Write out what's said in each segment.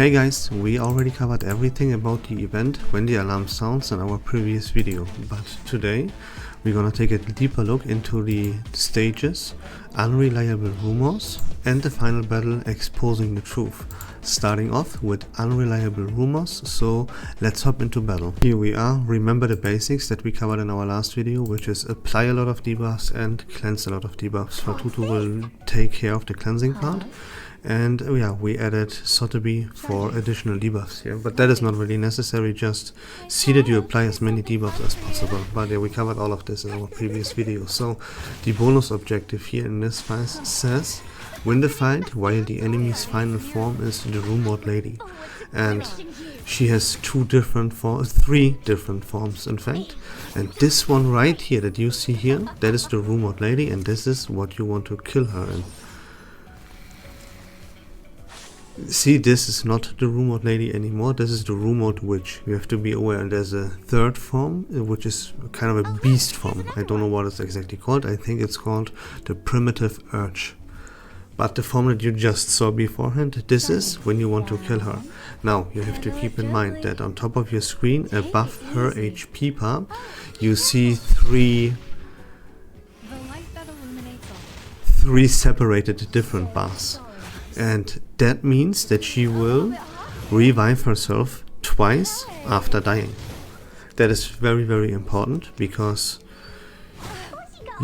Hey guys, we already covered everything about the event when the alarm sounds in our previous video, but today we're gonna take a deeper look into the stages, unreliable rumors, and the final battle exposing the truth. Starting off with unreliable rumors, so let's hop into battle. Here we are. Remember the basics that we covered in our last video, which is apply a lot of debuffs and cleanse a lot of debuffs. Fatutu will take care of the cleansing part. And yeah, we added Sotheby for additional debuffs here, but that is not really necessary. Just see that you apply as many debuffs as possible. But yeah, we covered all of this in our previous video. So the bonus objective here in this fight says win the fight while the enemy's final form is the rumored lady, and she has three different forms in fact. And this one right here that you see here, that is the rumored lady, and this is what you want to kill her in. See, this is not the rumored lady anymore, this is the rumored witch. You have to be aware there's a third form, which is kind of a beast form. I don't know what it's exactly called. I think it's called the primitive urge. But the form that you just saw beforehand, this is when you want to kill her. Now, you have to keep in mind that on top of your screen, above her HP bar, you see three separated different bars. And that means that she will revive herself twice after dying. That is very, very important, because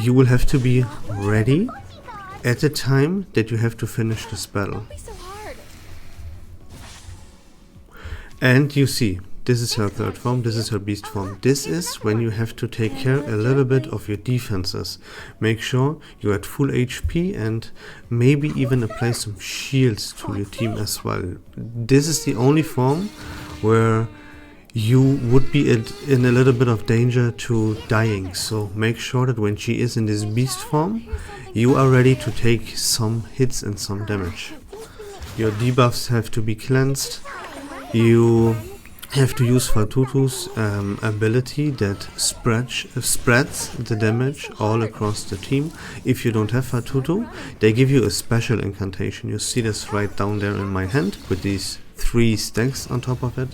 you will have to be ready at the time that you have to finish this battle. And you see, this is her third form, this is her beast form. This is when you have to take care a little bit of your defenses. Make sure you're at full HP and maybe even apply some shields to your team as well. This is the only form where you would be in a little bit of danger to dying. So make sure that when she is in this beast form, you are ready to take some hits and some damage. Your debuffs have to be cleansed. You have to use Fatutu's ability that spreads the damage all across the team. If you don't have Fatutu, they give you a special incantation. You see this right down there in my hand with these 3 stacks on top of it.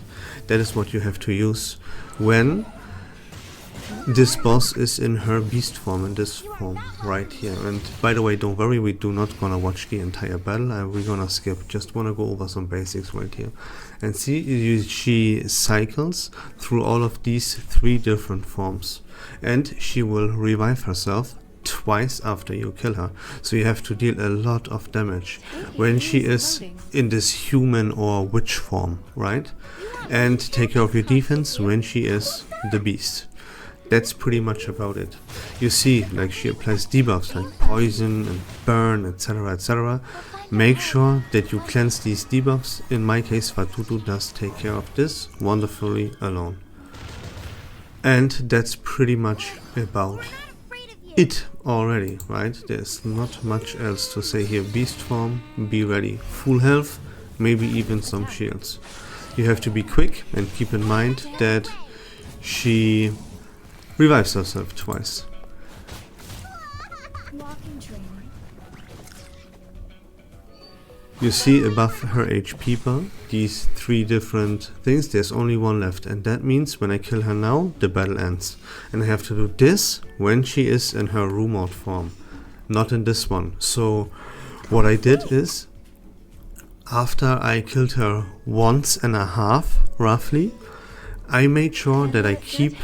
That is what you have to use when this boss is in her beast form, in this form right here. And by the way, don't worry, we do not gonna watch the entire battle, we're gonna skip, just wanna go over some basics right here. And see, she cycles through all of these 3 different forms, and she will revive herself twice after you kill her. So you have to deal a lot of damage when she is in this human or witch form, right? And take care of your defense when she is the beast. That's pretty much about it. You see, like, she applies debuffs like poison and burn, etc, etc. Make sure that you cleanse these debuffs. In my case, Fatutu does take care of this wonderfully alone. And that's pretty much about it already, right? There's not much else to say here. Beast form, be ready. Full health, maybe even some shields. You have to be quick and keep in mind that she revives herself twice. You see above her HP bar these 3 different things. There's only one left, and that means when I kill her now, the battle ends. And I have to do this when she is in her rumored form, not in this one. So what I did is, after I killed her once and a half roughly, I made sure that I keep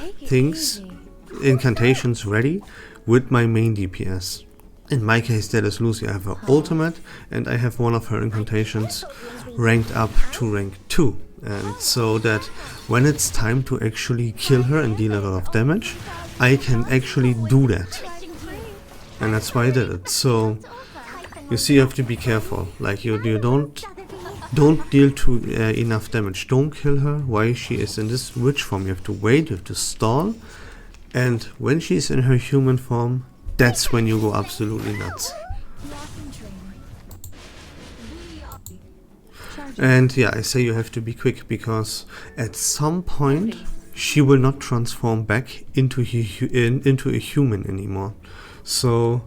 incantations ready with my main DPS. In my case, that is Lucy. I have her ultimate, and I have one of her incantations ranked up to rank 2. And so that when it's time to actually kill her and deal a lot of damage, I can actually do that. And that's why I did it. So you see, you have to be careful. Like, you don't deal to enough damage. Don't kill her while she is in this witch form. You have to wait, you have to stall. And when she's in her human form, that's when you go absolutely nuts. And yeah, I say you have to be quick, because at some point she will not transform back into a human anymore. So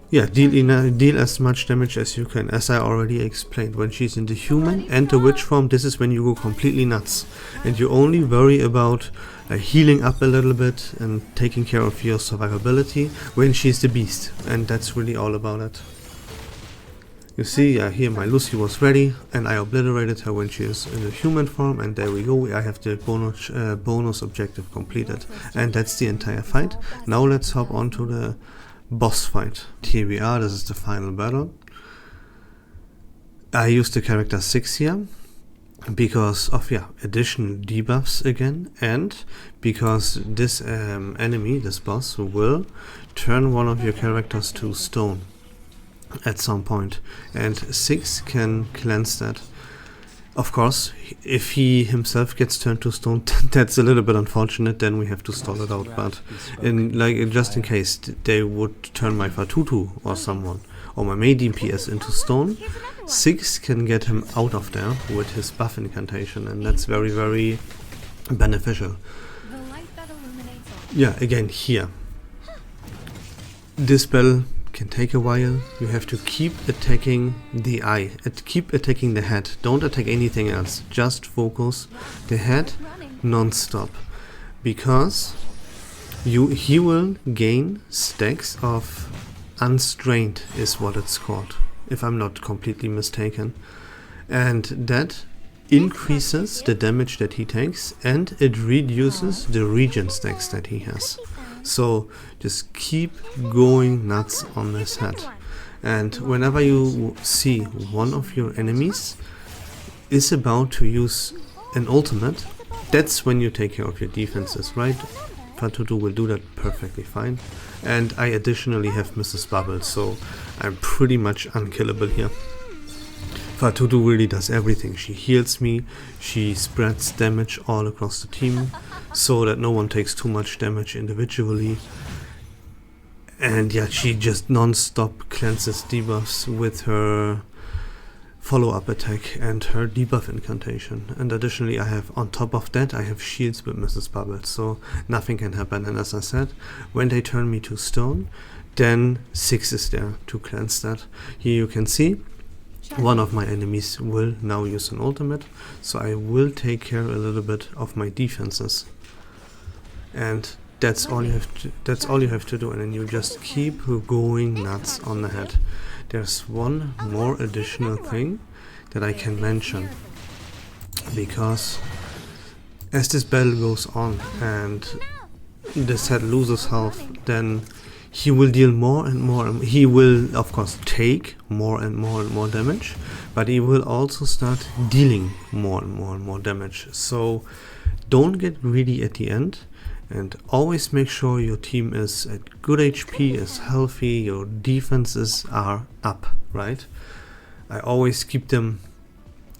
Yeah, deal as much damage as you can, as I already explained. When she's in the human and the witch form, this is when you go completely nuts. And you only worry about healing up a little bit and taking care of your survivability when she's the beast. And that's really all about it. You see, here my Lucy was ready, and I obliterated her when she is in the human form, and there we go, I have the bonus objective completed. And that's the entire fight. Now let's hop on to the boss fight. Here we are, this is the final battle. I used the character 6 here because of additional debuffs again, and because this enemy, this boss, will turn one of your characters to stone at some point, and 6 can cleanse that. Of course, if he himself gets turned to stone, that's a little bit unfortunate, then we have to stall it out, but just in case they would turn my Fatutu or someone, or my main DPS into stone, 6 can get him out of there with his buff incantation, and that's very, very beneficial. Yeah, again here, this spell can take a while. You have to keep attacking the eye, keep attacking the head, don't attack anything else, just focus the head non-stop, because he will gain stacks of unstrained, is what it's called, if I'm not completely mistaken, and that increases the damage that he takes, and it reduces the regen stacks that he has. So just keep going nuts on this head, and whenever you see one of your enemies is about to use an ultimate, that's when you take care of your defenses, right? Fatutu will do that perfectly fine, and I additionally have Mrs. Bubble, so I'm pretty much unkillable here. Fatutu really does everything. She heals me, she spreads damage all across the team so that no one takes too much damage individually, and yeah, she just non-stop cleanses debuffs with her follow-up attack and her debuff incantation. And additionally, I have, on top of that, I have shields with Mrs. Bubble, so nothing can happen. And as I said, when they turn me to stone, then 6 is there to cleanse that. Here you can see one of my enemies will now use an ultimate, so I will take care a little bit of my defenses, and that's all you have to do, and then you just keep going nuts on the head. There's one more additional thing that I can mention, because as this battle goes on and this head loses health, then he will deal more and more. He will, of course, take more and more damage, but he will also start dealing more and more damage. So don't get greedy at the end, and always make sure your team is at good HP, is healthy, your defenses are up, right? I always keep them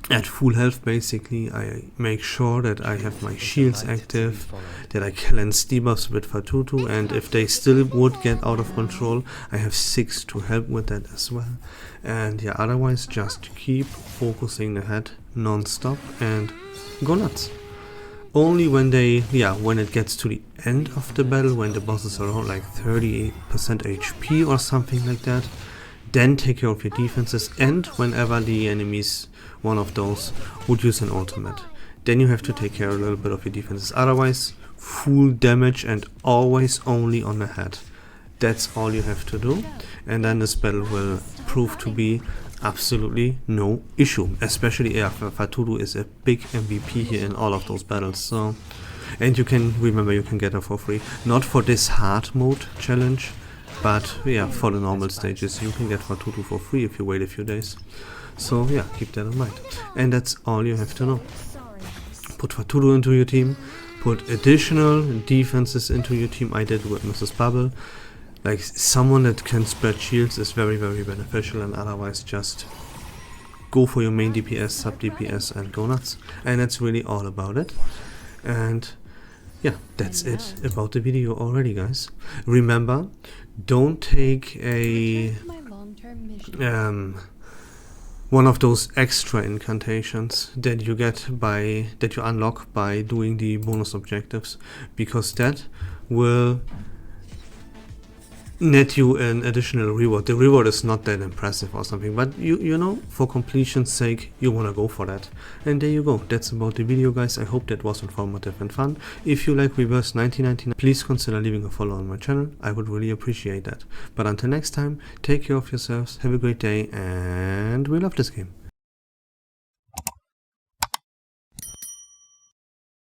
at full health basically. I make sure that I have my shields active, that I cleanse debuffs with Fatutu, and if they still would get out of control, I have 6 to help with that as well. And yeah, otherwise just keep focusing the head non-stop and go nuts. Only when when it gets to the end of the battle, when the bosses are around like 38% HP or something like that, then take care of your defenses, and whenever the enemies, one of those, would use an ultimate, then you have to take care a little bit of your defenses. Otherwise, full damage and always only on the head. That's all you have to do, and then this battle will prove to be absolutely no issue. Especially Fatutu is a big MVP here in all of those battles. So, and you can remember, you can get her for free, not for this hard mode challenge, but yeah, for the normal stages you can get Fatutu for free if you wait a few days. So yeah, keep that in mind. And that's all you have to know. Put Fatutu into your team, put additional defenses into your team. I did with Mrs. Bubble. Like, someone that can spread shields is very, very beneficial, and otherwise just go for your main DPS, sub DPS, and go nuts. And that's really all about it. And yeah, that's it about the video already, guys. Remember, don't take a one of those extra incantations that you unlock by doing the bonus objectives, because that will net you an additional reward. The reward is not that impressive or something, but you know, for completion's sake, you want to go for that. And there you go. That's about the video, guys. I hope that was informative and fun. If you like Reverse1999, please consider leaving a follow on my channel. I would really appreciate that. But until next time, take care of yourselves, have a great day, and we love this game.